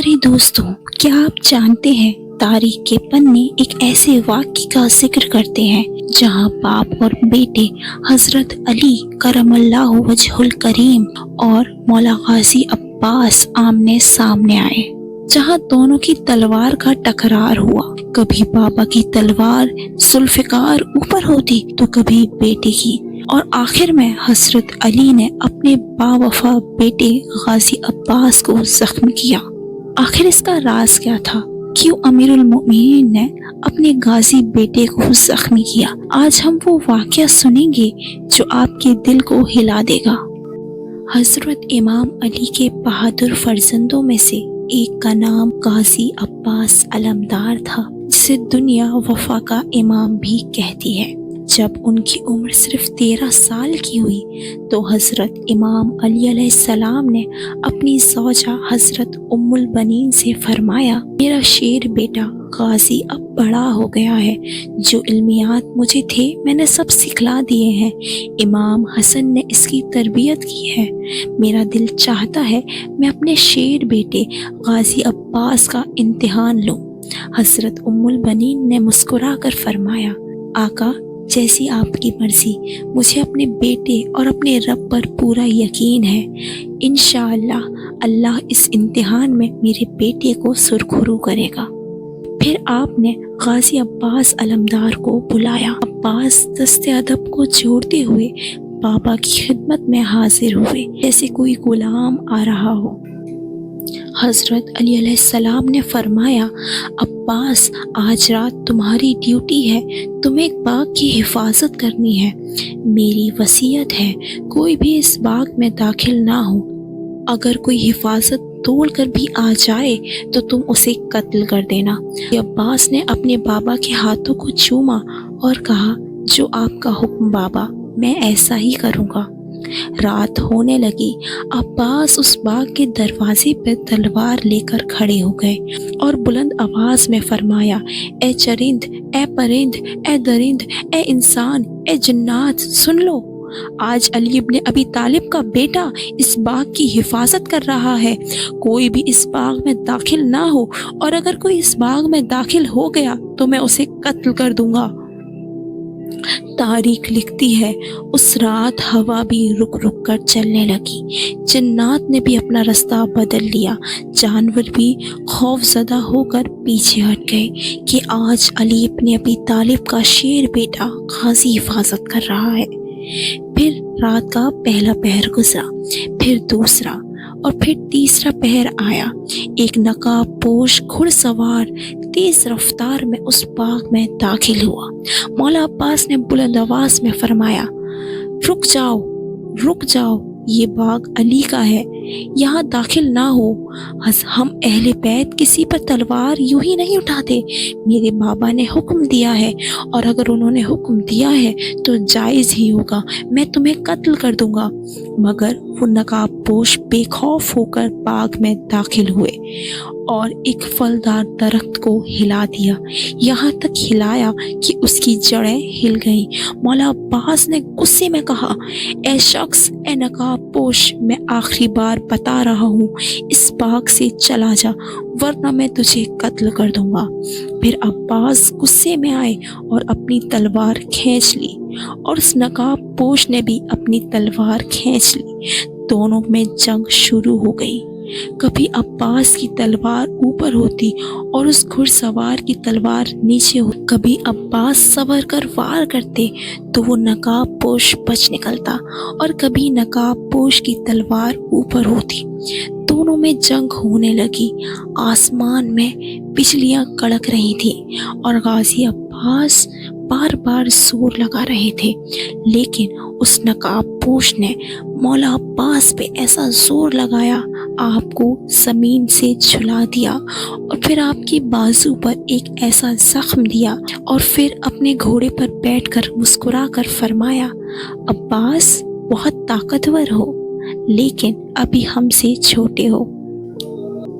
پیارے دوستوں، کیا آپ جانتے ہیں تاریخ کے پنے ایک ایسے واقعے کا ذکر کرتے ہیں جہاں باپ اور بیٹے حضرت علی کرم اللہ وجہ الکریم اور مولا غازی عباس آمنے سامنے آئے، جہاں دونوں کی تلوار کا ٹکرار ہوا۔ کبھی بابا کی تلوار ذوالفقار اوپر ہوتی تو کبھی بیٹے کی، اور آخر میں حضرت علی نے اپنے باوفا بیٹے غازی عباس کو زخمی کیا۔ آخر اس کا راز کیا تھا؟ کیوں امیر المؤمنین نے اپنے غازی بیٹے کو زخمی کیا؟ آج ہم وہ واقعہ سنیں گے جو آپ کے دل کو ہلا دے گا۔ حضرت امام علی کے بہادر فرزندوں میں سے ایک کا نام غازی عباس علمدار تھا، جسے دنیا وفا کا امام بھی کہتی ہے۔ جب ان کی عمر صرف 13 سال کی ہوئی تو حضرت امام علی علیہ السلام نے اپنی زوجہ حضرت ام البنین سے فرمایا، میرا شیر بیٹا غازی اب بڑا ہو گیا ہے، جو علمیات مجھے تھے میں نے سب سکھلا دیے ہیں، امام حسن نے اس کی تربیت کی ہے، میرا دل چاہتا ہے میں اپنے شیر بیٹے غازی عباس کا امتحان لوں۔ حضرت ام البنین نے مسکرا کر فرمایا، آقا جیسی آپ کی مرضی، مجھے اپنے بیٹے اور اپنے رب پر پورا یقین ہے، انشاءاللہ اللہ اس امتحان میں میرے بیٹے کو سرخرو کرے گا۔ پھر آپ نے غازی عباس علمدار کو بلایا۔ عباس دست ادب کو چھوڑتے ہوئے بابا کی خدمت میں حاضر ہوئے جیسے کوئی غلام آ رہا ہو۔ حضرت علی علیہ السلام نے فرمایا، عباس آج رات تمہاری ڈیوٹی ہے، تمہیں ایک باغ کی حفاظت کرنی ہے، میری وصیت ہے کوئی بھی اس باغ میں داخل نہ ہو، اگر کوئی حفاظت توڑ کر بھی آ جائے تو تم اسے قتل کر دینا۔ عباس نے اپنے بابا کے ہاتھوں کو چوما اور کہا، جو آپ کا حکم بابا، میں ایسا ہی کروں گا۔ رات ہونے لگی، عباس اس باغ کے دروازے پر تلوار لے کر کھڑے ہو گئے اور بلند آواز میں فرمایا، اے چرند، اے پرند، اے درند، اے انسان، اے جنات، سن لو، آج علی ابن ابی طالب کا بیٹا اس باغ کی حفاظت کر رہا ہے، کوئی بھی اس باغ میں داخل نہ ہو، اور اگر کوئی اس باغ میں داخل ہو گیا تو میں اسے قتل کر دوں گا۔ تاریخ لکھتی ہے، اس رات ہوا بھی رک رک کر چلنے لگی، جنات نے بھی اپنا رستہ بدل لیا، جانور بھی خوف زدہ ہو کر پیچھے ہٹ گئے کہ آج علی ابن ابی طالب کا شیر بیٹا غازی حفاظت کر رہا ہے۔ پھر رات کا پہلا پہر گزرا، پھر دوسرا، اور پھر تیسرا پہر آیا۔ ایک نقاب پوش گھڑ سوار تیز رفتار میں اس باغ میں داخل ہوا۔ مولا عباس نے بلند آواز میں فرمایا، رک جاؤ، رک جاؤ، یہ باغ علی کا ہے، یہاں داخل نہ ہو، ہم اہل بیت کسی پر تلوار یوں ہی نہیں اٹھاتے، میرے بابا نے حکم دیا ہے، اور اگر انہوں نے حکم دیا ہے تو جائز ہی ہوگا، میں تمہیں قتل کر دوں گا۔ مگر وہ نقاب پوش بے خوف ہو کر باغ میں داخل ہوئے اور ایک پھلدار درخت کو ہلا دیا، یہاں تک ہلایا کہ اس کی جڑیں ہل گئیں۔ مولا عباس نے غصے میں کہا، اے شخص، اے نقاب پوش، میں آخری بار بتا رہا ہوں، اس باغ سے چلا جا ورنہ میں تجھے قتل کر دوں گا۔ پھر عباس غصے میں آئے اور اپنی تلوار کھینچ لی، اور اس نقاب پوش نے بھی اپنی تلوار کھینچ لی، دونوں میں جنگ شروع ہو گئی۔ کبھی عباس کی تلوار اوپر ہوتی اور اس گھڑ سوار کی تلوار نیچے ہوتی، کبھی عباس صبر کر وار کرتے تو وہ نقاب پوش بچ نکلتا، اور کبھی نقاب پوش کی تلوار اوپر ہوتی، دونوں میں جنگ ہونے لگی۔ آسمان میں بجلیاں کڑک رہی تھیں اور غازی عباس بار بار زور لگا رہے تھے، لیکن اس نقاب پوش نے مولا عباس پہ ایسا زور لگایا، آپ کو زمین سے جھلا دیا، اور پھر آپ کی بازو پر ایک ایسا زخم دیا، اور پھر اپنے گھوڑے پر بیٹھ کر مسکرا کر فرمایا، عباس بہت طاقتور ہو لیکن ابھی ہم سے چھوٹے ہو۔